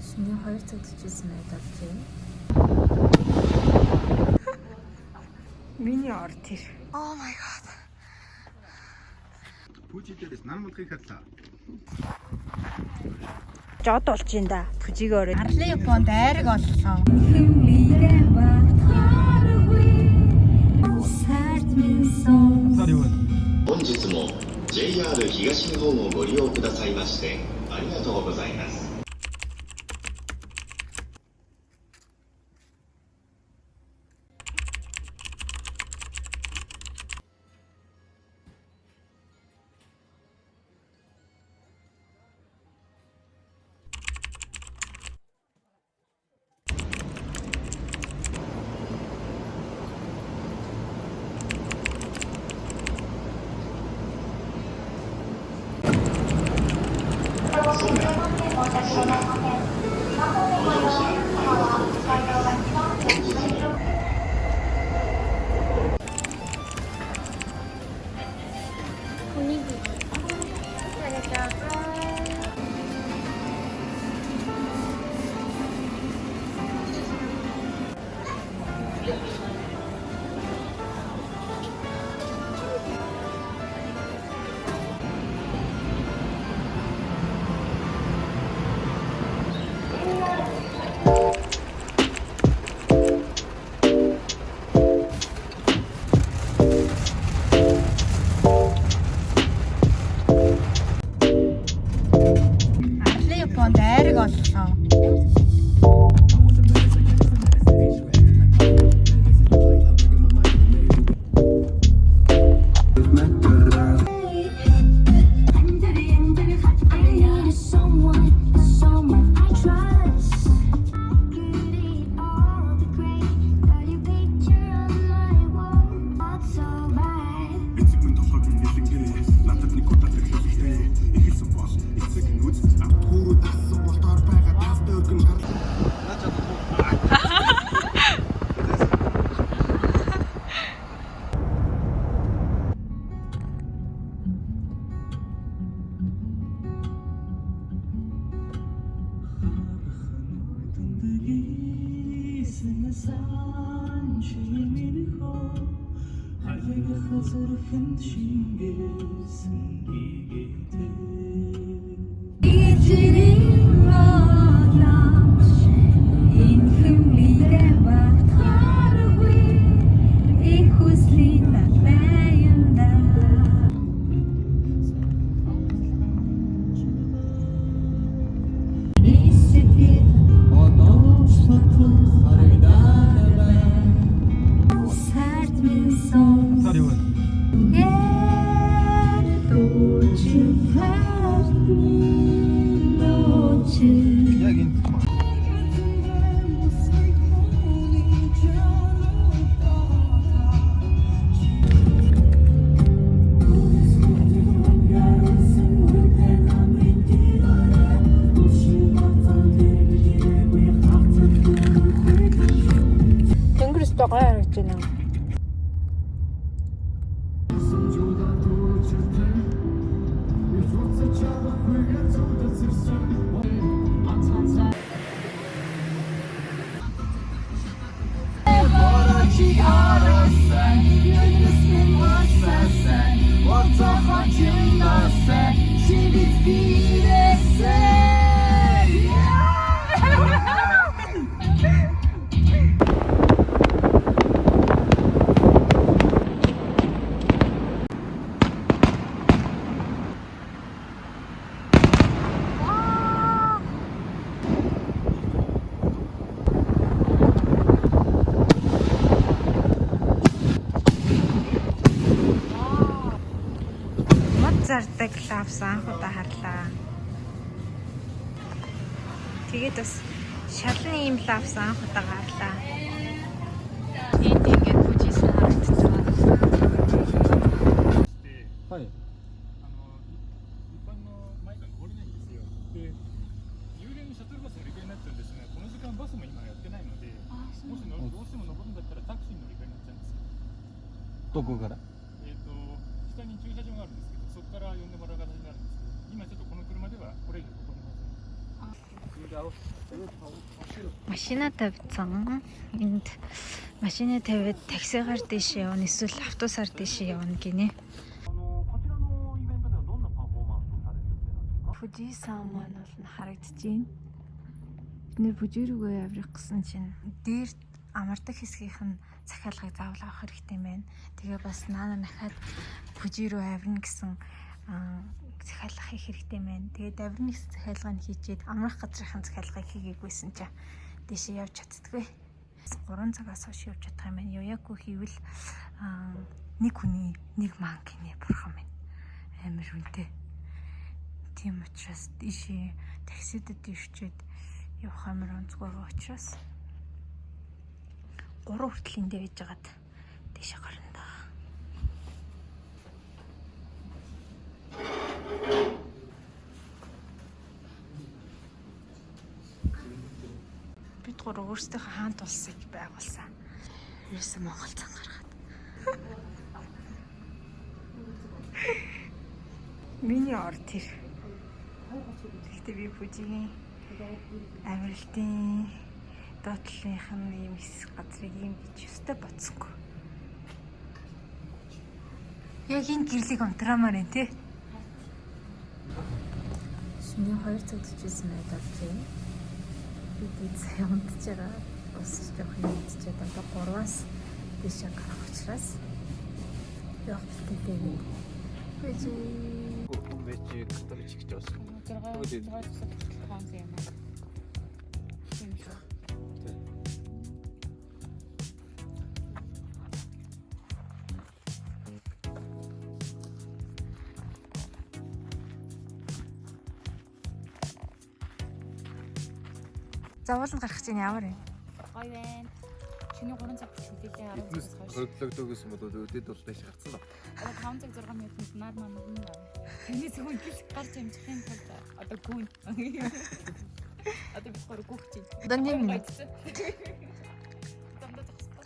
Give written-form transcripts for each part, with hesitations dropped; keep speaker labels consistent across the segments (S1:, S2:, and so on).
S1: Şimdi hayır satıcısına edapte. Mini artir. Oh my god.
S2: Пүүжидээ бас нам модхыг хатаа.
S1: Жод болж ин да. Пүжигөөр.
S3: Арлын Японд айраг оллоо.
S4: 本日も JR 東日本をご利用くださいましてありがとうございます。
S3: Арлын Японд айраг оллоо.
S1: Тэнгэрээс байгаа харагдаж байна. Зардаг лавс анхудаа харлаа. Тэгээд бас шалан ийм лавс анхудаа гарлаа. Энд ингээд бүжисэн харагдаж байгаа.
S5: はい。一般のマイカに降りないんですよ。で、有料のシャトルバス乗り換えになっちゃうんですが、この時間バスも今やってないので、もしどうしても乗るんだったらタクシーに乗り換えになっちゃうんですよ。
S6: どこから？
S5: 下に駐車場があるんですけど、そこから呼んでもらう形になるんですけど、今ちょっとこの車ではこれ以上ここにません。
S1: Машина тавьсан. Энд машина тавиад таксигаар дэше явна, эсвэл автобусаар дэше явна гинэ. Фужисан маань бол харагдаж байна. Бид нэр Фужи рүүгээ явах гэсэн чинь дээр амардаг хэсгийнх нь захиалгыг заавал авах хэрэгтэй байна. Тэгээ бас наана дахиад Фужи рүү авирна гэсэн захиалга хийх хэрэгтэй байна. Тэгээд авирны захиалгыг хийчихэд амрах газрын захиалгыг хийгээгүйсэн чинь дэшээ явж чаддаггүй. 3 цагаас хойш явж чадах юм байна. Юяку хийвэл нэг хүний нэг манк гинэ бурхан минь. Амар үнэтэй. Тийм учраас дэшээ таксидэд дэвчээд явах амар онцгой байгаа учраас 3 хүртэл эндээ байж байгаад дэшээ гарна да. Бид гурав өөрсдийнхөө хаант улсыг байгуулсан. Ерөөсөө Монгол цан гаргаад. Миний ор тэр. Гэхдээ би Фужигийн авиралтын доотлолынх нь ийм хэсэг газрыг ийм гэж өстэй бодсонгүй. Яг энэ гэрлийг унтраамаар байна тий. Шинэ 2 цаг төчөөсөн байгаад байна. Бид сая унтж байгаа. Ус жоох хийчихээд одоо 3-аас дэше гарах учраас явах хэрэгтэй юм. Фужи
S6: Вече католичик ч бас.
S1: Завууланд гарах чинь ямар вэ?
S7: Гоё байна. Шинэ 3 цаг хүлээлээ 10 цагаас хойш.
S6: Хөдлөгдөг гэсэн бол өдөрт бол дэше гарсан ба.
S7: Одоо 5 цаг 6 минутанд нар маань юм байна. Тэнийс хөлгөл гарч амжихын тулд одоо гүн. Одоо бид гурав гүөх чинь.
S1: Одоо нэм.
S7: Дамдаа зогсоо.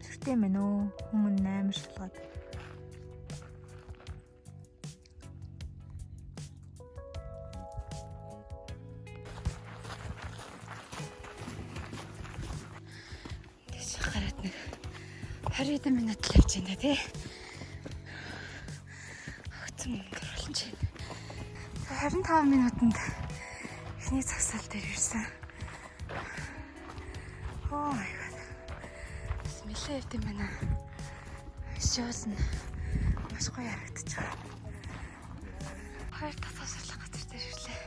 S1: Зүртэй мэн үү? Өмнө 8 шалгаад. Гараад нэг 20 минут л явж байна тий. Хөцөн өнгөрүүлж байна. 25 минутанд эхний цагсаал дээр ирсэн. Oh my god. Нэлээд явд юм байна. Шоос нь маш гоё харагдаж байгаа. Хоёр дахь тасалах газар дээр ирлээ.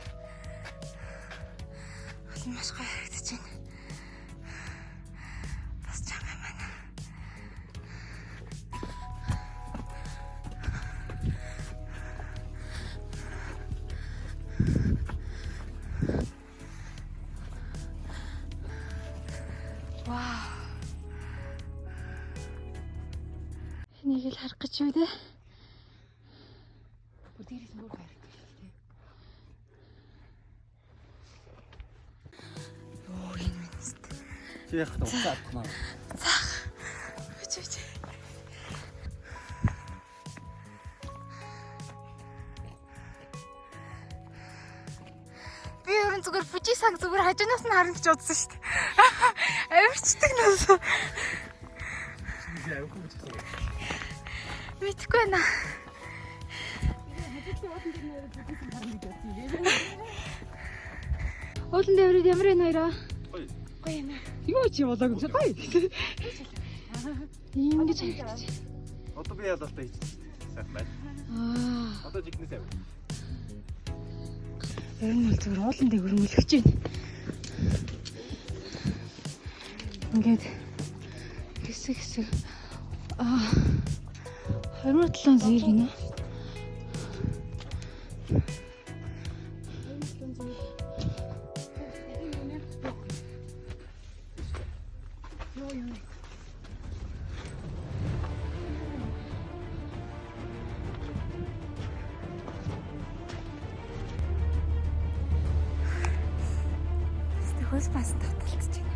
S1: Олон маш гоё харагдаж байна. Бас чанга байна. Вау. Энийг л харах гэж юу дээ? Бүдгэрээс мөр харагдаж байна. Оо энэ минст.
S6: Чи яах вэ? Уцаад маа.
S1: Үчиж. Би ерөн зүгээр Фужи цаг зүгээр хажуунаас нь харна гэж бодсон шүү дээ. Авирчдаг нас. Мэдгүй байна. Уулын дэврээд ямар байна хоёроо? Гоё. Гоё юм аа.
S6: Юу чи болоог юм чи гоё.
S1: Ингэж харагдаж.
S6: Одоо би ядалтай хийчихсэн. Сайхан байна. Одоо жигнэс авъя.
S1: Ер нь бол зүгээр уулын дэвэр мөлгөж байна. Ингээд хэсэг 27 зэрэг гинэ. Хөөс бас таталцж байна.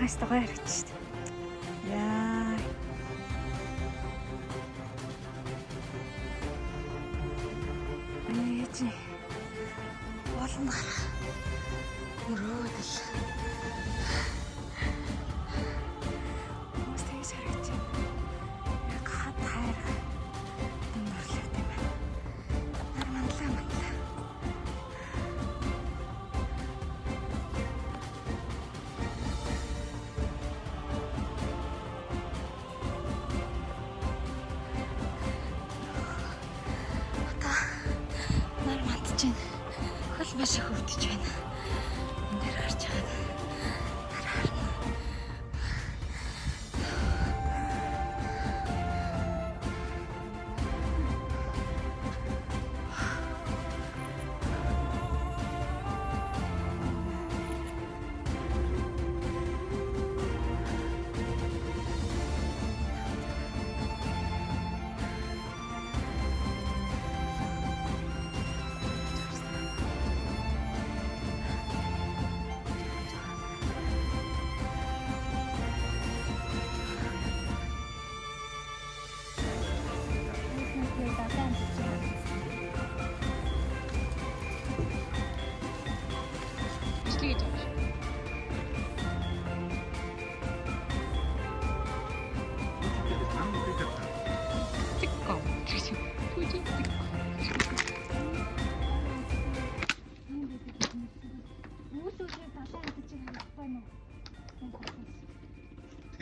S1: Хаас гоё харагдаж шүү дээ. Яа. Ээж. Болно гарах. Өрөөдөл. Хүмүүс тэгж харагдаж байна. Яг хат хайр. юм орлоо тийм ээ. Манлаа. Нар мандж байна. Хөл маш их өвдөж байна. Энд дээр гарч байгаа.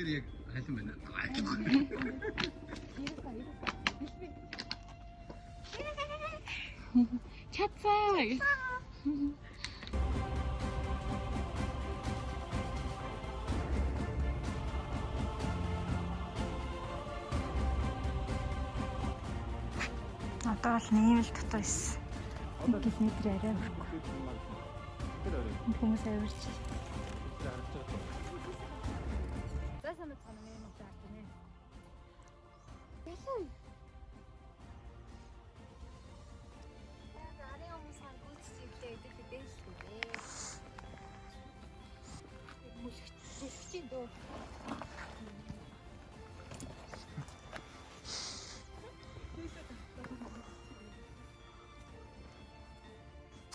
S2: Тэр яг хайлан байна.
S7: Чацаа.
S1: Одоо бол нэм л дотоо байсан. Ингээд метр арай өрхгүй. Хүмүүс авирч.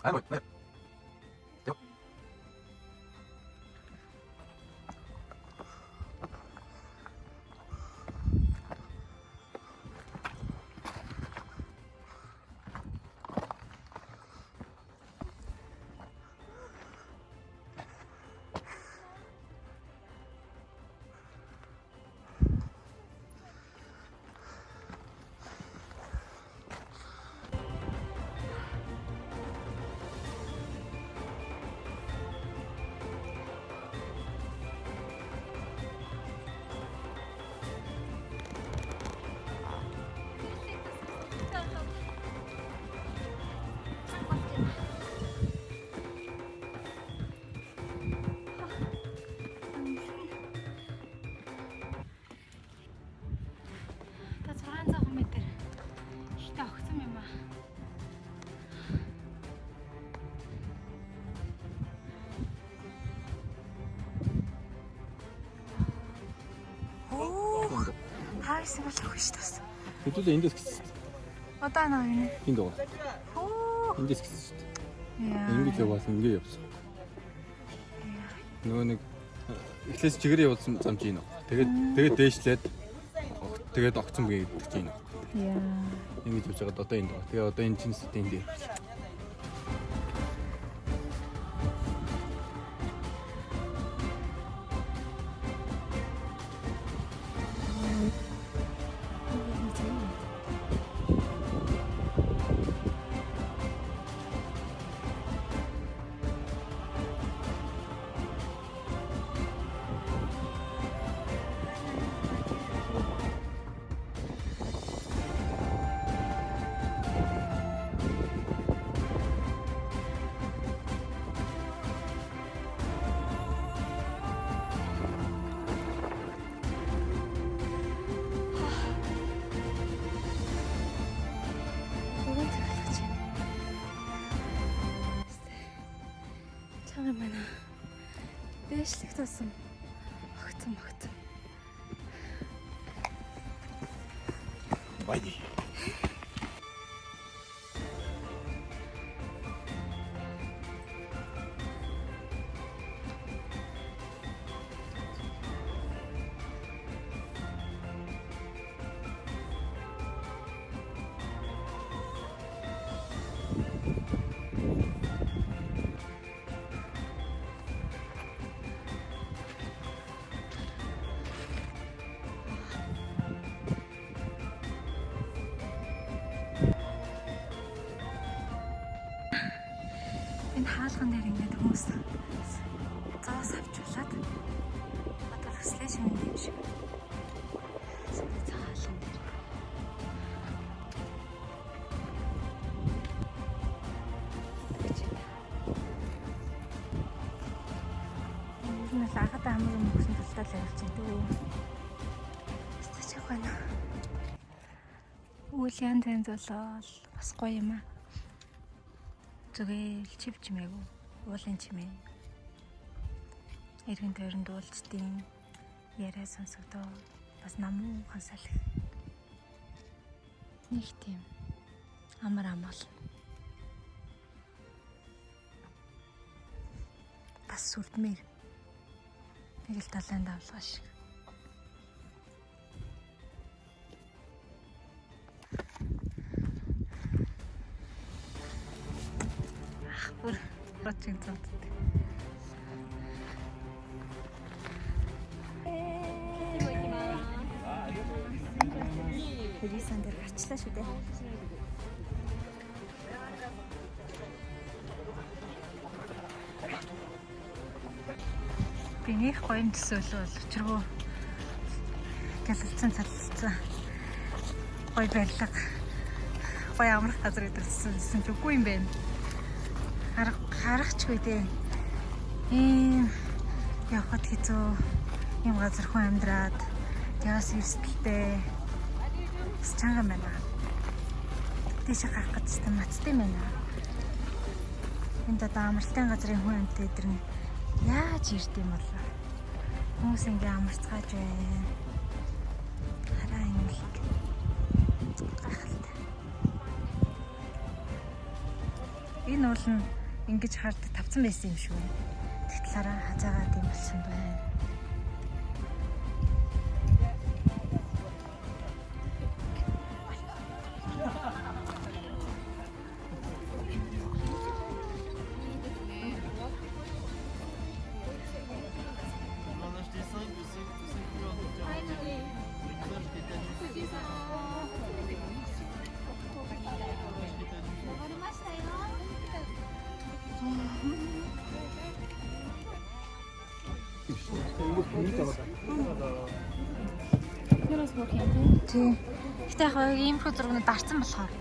S2: 아이고, 네. Хайс бол ахгүй шүү дээ.
S6: Хэдүүлээ эндээс гисэн.
S1: Одоо нөө юм.
S6: Энд байгаа.
S1: Оо.
S6: Эндээс гисэн шүү дээ.
S1: Яа.
S6: Ингээд яваасан ингээд явсан. Нөгөө нэг эхлээс чигээр явуулсан замч ийм. Тэгээд дээшлээд тэгээд огцсон гээд гэж ийм.
S1: Яа.
S6: Ингэж явж байгаад одоо энд байгаа. Тэгээд одоо энэ чинь сэтэн дээр.
S1: Чанга манай дээшлэг тасан
S6: 많이.
S1: Энэ хаалган дээр ингээд хүмүүс зоос авчуулаад одоо хөслөө шинэ юм шиг. Сүүлийн хаалган дээр. Энэ л агад амар юм өгсөн тултал явуулж байна дөө. Стачих байна. Үйл янз янз болол бас гоё юм аа. Зүгээр чив чимээгүй уулын чимээ эргэн тойронд уулзтын яриа сонсогдоо бас намуухан салхи нэг тийм амар амал бас сүрдмээр нэг л талайн давлгаа шиг Очень ценный. Хөлийсэн дээр гарчлаа шүү дээ. Бинийх гоём төсөөлөл бол учиргүй гэлэлцэн цалцсан. Гоё барилга. Гоё амрах газар гэдэг төсөөлсөн ч үгүй юм байна. Харахчгүй дээ. Явахад хэцүү юм газар хүн амьдраад яваас эрсдэлтэй бас чанга байна. Тийш гарах гэж маттай байна. Энд одоо амралтын газрын хүн амьтад эдэр нь яаж ирд юм бол хүмүүс ингээ амарцгааж байна. Хараа юм л гахалтай. Энэ бол нь ингэж хард тавцсан байсан юм шүү. Тэгтлаараа хазаагаад юм болсон байна. Тий. Гэтэ яг ийм их зургууд дарцсан болохоор.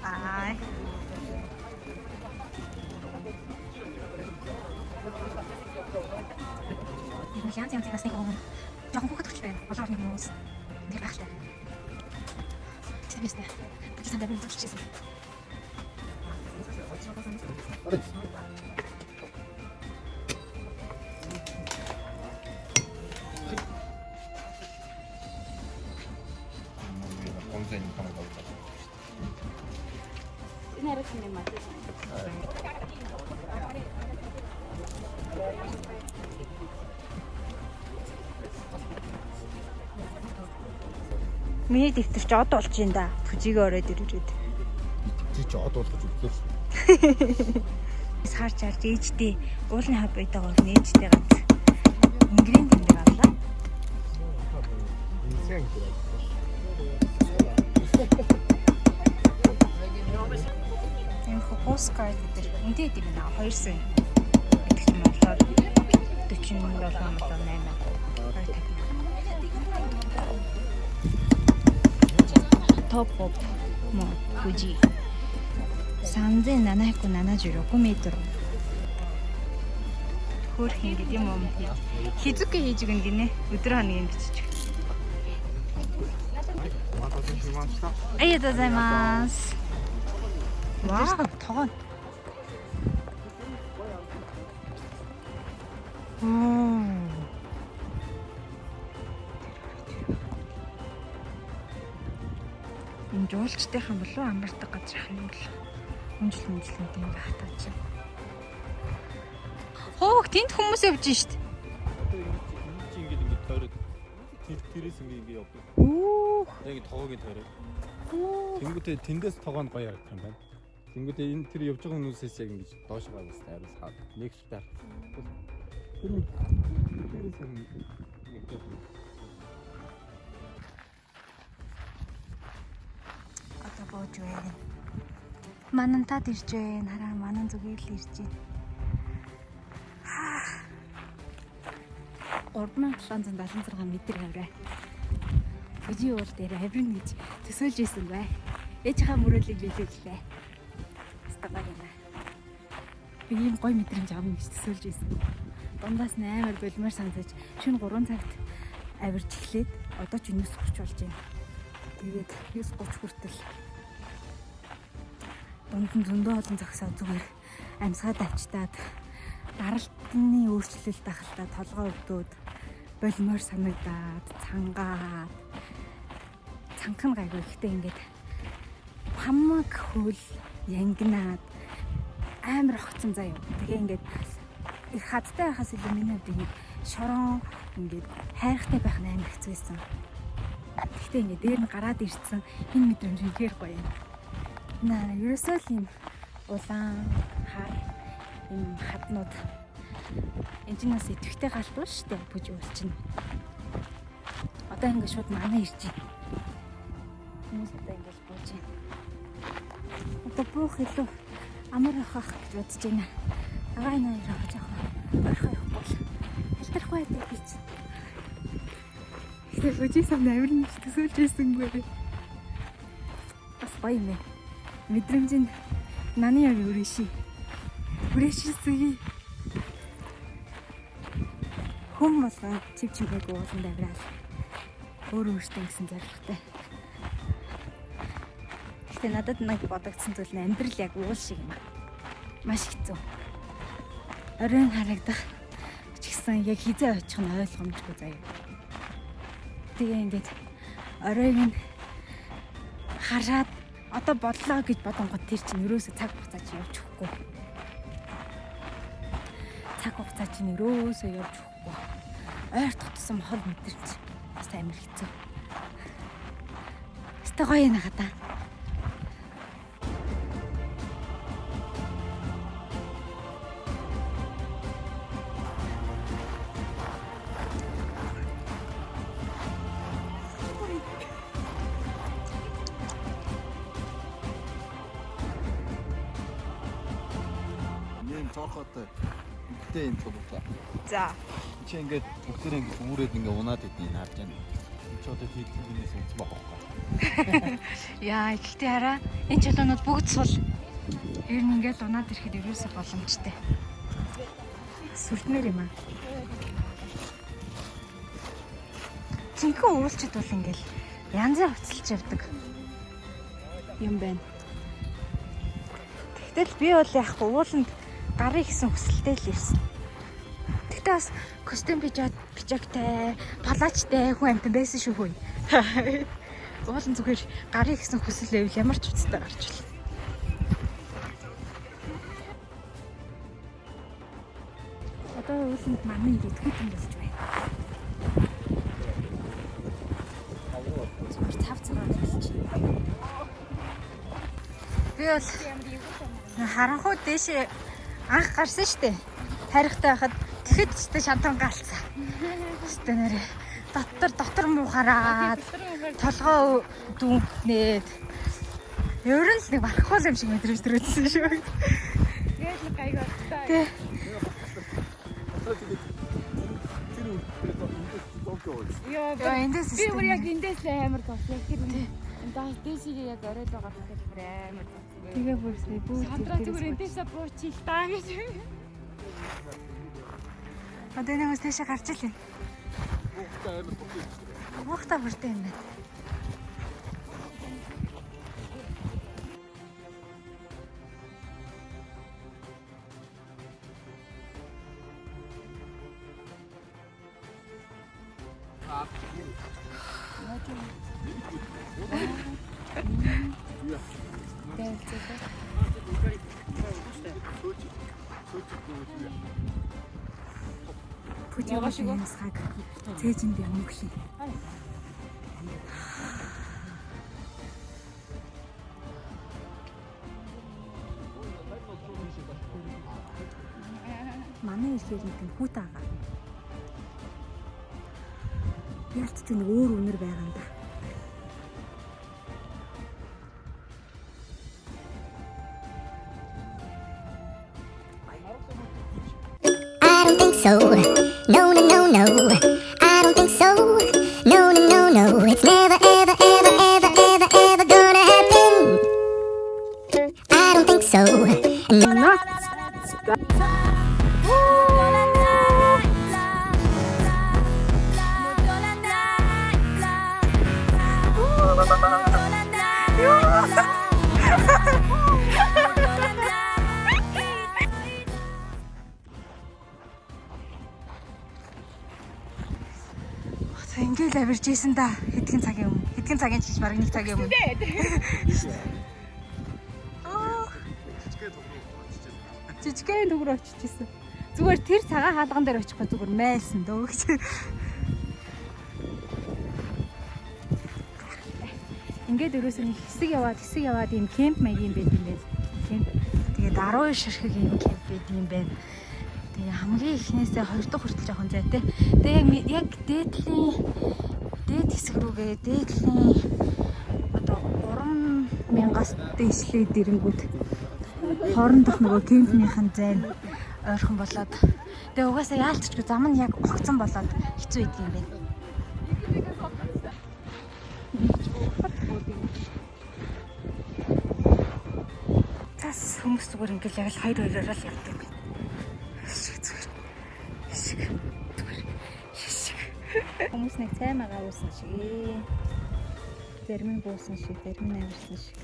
S1: Янз янз насны хүмүүс. Жохон хүүхэд хөтлөө байна. Болоор нэг хүмүүс. Тэр багтай. Тэгээстэй. Бид сандаа бид зүрчээсэн. Миний дэвтэр ч од болж юм да. Бүжигээ ороод ирээд.
S6: Чи ч од болж үзлээ.
S1: Харж ээжтэй уулын хав байдагаа нээжтэй ганц ингрэнд дээр авлаа. Энэ фокускар дээр үнтэй гэдэг нь 200 гэдэг юм болоод 47.8. Top of Fuji 3776 метр. Хөрх ингэ юм уу? Хизүкэ хийж өгнө гинэ. Өдөр хоногийн бичиж. Аригаtou гозаимасу. Вау, тогоо. Энэ жуулчдынхан болов амардаг газар ах юм бол хүнжлэнтэй юм байна чи. Хөөх тэнд хүмүүс явж шít.
S6: Одоо энэ чи ингээд тойроод тэрээс ингээд явдаг.
S1: Үх.
S6: Яг тогоогийн тойроо. Тэнгүүтээ тэндээс тогоо нь гоё харагдах юм байна. Тэнгүүтээ энэ тэр явж байгаа хүмүүсээс яг ингэж доош гаргаас араас хаад нэгс таар. Тэр нэг тэрээс ингээд
S1: одоо бууж байна. Манантад ирж байна. Хараа манан зүгээр л ирж байна.
S7: 3776 метр хавраа. Өжи уул дээр авирна гэж төсөөлж исэн бай. Ээжийнхаа мөрөөлийг биелүүллээ. Стагаа гэнэ. Би ийм гой мэдрэмж авна гэж төсөөлж исэн. Дундаас 8-аар болмоор санагдаж шөнө 3 цагт авирч эхлээд одоо ч 9:30 болж байна. Тэгээд 9:30 хүртэл дунд нь зөндөө олон зогсоо зүгээр амьсгаад авчтаад даралтны өөрчлөлт ахалтаа толгой өвдөөд болмоор санагдаад цангаад цанхан гайгүй ихтэй ингээд хамаг хөл янгинаад амар огцсон заяа. Тэгээ ингээд их хаттай байхаас илүү миний хувьд ингээд шорон ингээд хайрхтай байх нь амар хэцүү байсан. Гэхдээ ингээд дээр нь гараад ирсэн энэ мэдрэмж үнэхээр гоё юм. Наа ерөөсөө л юм улаан хар юм хатнууд энэчнээс идэвхтэй галбал штэ бүж уулчин. Одоо ингээд шууд манай ирж байна. Хүмүүс одоо ингээд бууж байна. Одоо буух илүү амар ахах гэж бодож байна. Агаа наа явах жоохон орхоо явахгүй л хэлтрэх байдаг гэж. Ихтэй бүжийсэн амирн төсөөлж ирсэнгүй. Бас гоё юм. Мэдрэмж нь наны яг үрээши. Үрээшисгий. Хүм болгон чив чимээг ууланд авирал. Өөр өөртөө гэсэн зорилготой. Гэтэ надад нэг бодогдсон зүйл нь амьдрал яг уул шиг юм аа. Маш хэцүү. Оройн харагдах ч гэсэн яг хизээ очих нь ойлгомжгүй заяа. Тэгээ ингээд оройг нь хараад одоо бодлоо гэж бодонгод тэр чинь ерөөсөө цаг хугацаа чинь явж өгөхгүй. Цаг хугацаа чинь ерөөсөө явж өгөхгүй. Ойрт готсон хол мэдэрч бас амар хэцүү. Өстой гоё юм хата.
S6: Цоохотой ихтэй юм болоо.
S1: За.
S6: Чи ингээд бүгдээ ингээд үүрээд ингээд унаад идэх харж байна. Чи одоо хийдгээс үзсэн байхгүй.
S1: Яа, ихтэй хараа. Энэ чулуунууд бүгд сул. Ер нь ингээд унаад ирэхэд ерөөсөө боломжтой. Сүлтнэр юм аа. Жинхэнэ уулчид бол ингээд янзын хувцалж явдаг юм байна. Тэгтэл би бол яахгүй ууланд гарын гэсэн хүсэлтэй л ирсэн. Тэгтээ бас костюм пижактай, палачтай хүн амтан байсан шүү хөөе. Уулын зүгээр гарын гэсэн хүсэл байвал ямар ч үстэй гарч байна. Одоо ууланд манай ирээд хөтөн болж байна. Зүгээр цав цагаан болж байна. Би бол харанхуй дээшээ анх гарсан штэ. Тарихтай байхад тэгэхэд ч тэ шантан галцсан. Штэ нэрэ дотор муухараад толгоо дүүнээд ер нь л нэг барахгүй юм шиг мэдрэмж төрүүлсэн шүү. Тэгээд л гайг болтой. Тэ. Яа, эндээс
S7: Би бүр яг эндээс л амар тослоо. Тэр энэ дээшээ яг оройд байгаа гэхээр амар.
S1: тэгээ бүрсний бүү.
S7: Сандраа зүгээр эндээсээ буучих таа гэж.
S1: Одоо нэг үстэйшээ гарч илээ. Уухтаа бүртэй юм байна.
S7: Пүжигошиг юмсгаг цээжинд ямглий. Манай ихээр нэг хүүт агаа. Ялт ч нэг өөр үнэр байгаа юм да.
S8: I don't think so. No, no, no, no. I don't think so. No, no, no, no. It's never, ever, ever, ever, ever, ever gonna happen. I don't think so. No.
S7: Ингээл авирж ийсэн да. Хэдхэн цагийн өмнө. Хэдхэн цагийн чиж баг нэг цагийн өмнө. Жижигхэн дүгрөө очижсэн. Зүгээр тэр цагаан хаалган дээр очихгүй зүгээр майлсан дөө гэж. Ингээд өрөөс нь хэсэг яваад ийм кемп маягийн байд юм байна. Кемп. Тэгээд 12 ширхэг ийм кемп байд юм байна. Тэгээ хамгийн ихнээсээ 2 дахь хүртэл жоохон зайтай. Тэгээ яг дээд хэсэг рүүгээ дээдлийн одоо 3000-аас дээшлээд ирэнгүүт хоорондох нөгөө кемпнийхэн зайн ойрхон болоод тэгээ угаасаа яалтчгүй зам нь яг огцон болоод хэцүү идэг юм байна. Тас хүмүүс зүгээр ингээл яг л хоёр-хоёроор л явдаг юм байна. Хүмүүс нэг цай магаа уусан шиг. Зарим нь буусан шиг, зарим нь авирсан шиг.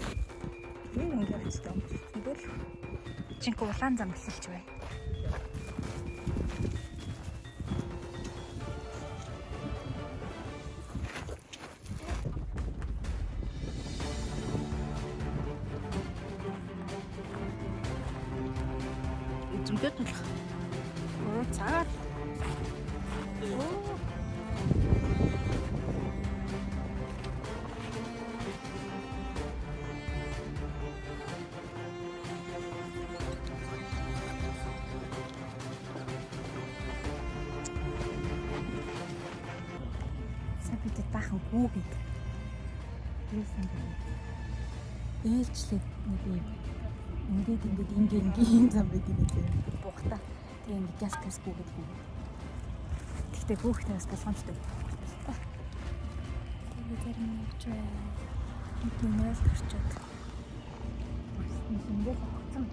S7: Энэ ингээд хэвчээ бол чинк улаан зам эхэлж байна. Зүгт болох. Цагаат. Сабидэд бахан гүүгээд. Юусан бэ? Ээлжлээд нэг юм. Ингээд ингийн зам байдаг юм лээ. Бухта. Тэгээ ингээд гяс гүүгээд гүү. Гэхдээ гүүхтэй бас болгоомжтой. Тэгээ зарим нь явж байна. Нүнээс төрчөөд. Ингээд огцон.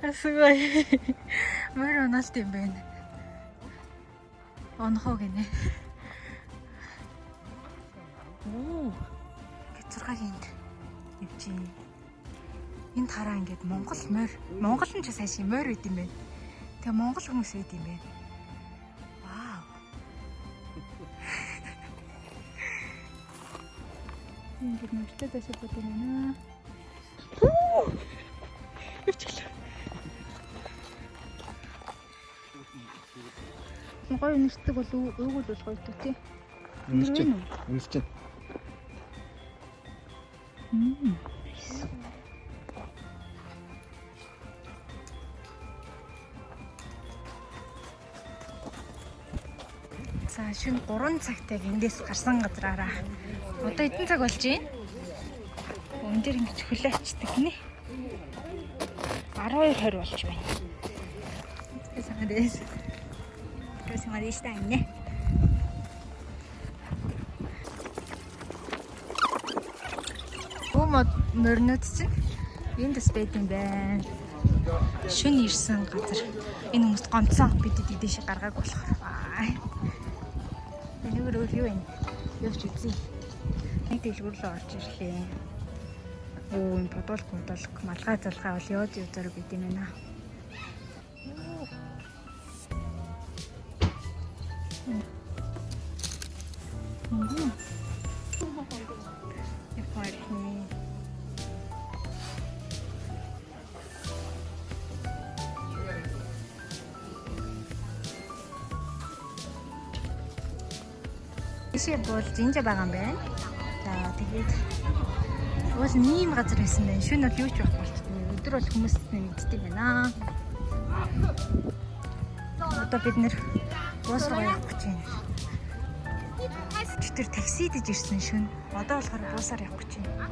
S7: Асгүй. Мөр оноолт юм байна. Онхоо гинэ. Оо. Гэт 6-гийн явчих. Энд хараа ингээд Монгол нь ч сайн шиг морь байд юм байна. Тэгээ Монгол хүмүүс байд юм байна. Вау. Ингээд мөртөө дэсэж бодсон юм аа. Гоё нэртэг бол өөг л гоё тий.
S6: Үнэрч. За шөнө 3 цагтайг эндээс гарсан газраараа. Одоо эдэн цаг болж байна. Өн дээр ингэж хөлөөчдөг нэ. 12:20 болж байна. Тэсэндээс. Красивая не. Мөрнөд чинь энд бас байд юм байна. Шөнө ирсэн газар. Энэ хүмүүст гомцсон бид дэдээш гаргааг болохоор. Энэгээр өөр юу вэ? Явж үзье. Нэг дэлгүүр рүү орж ирлээ.
S1: Оо энэ бодвол малгай залгай бол яод юузаар бид юм байна. Ишээ бол зинжэ байгаа юм байна. За тэгээд уус ийм газар байсан байна. Шөнө бол юу ч байхгүй болчихсон. Өдөр бол хүмүүс нэгддэг байна. Одоо бид нэр уус руу явах гэж байна. Чөтөр такси дэж ирсэн шөнө. Одоо болохоор буусаар явах гэж байна.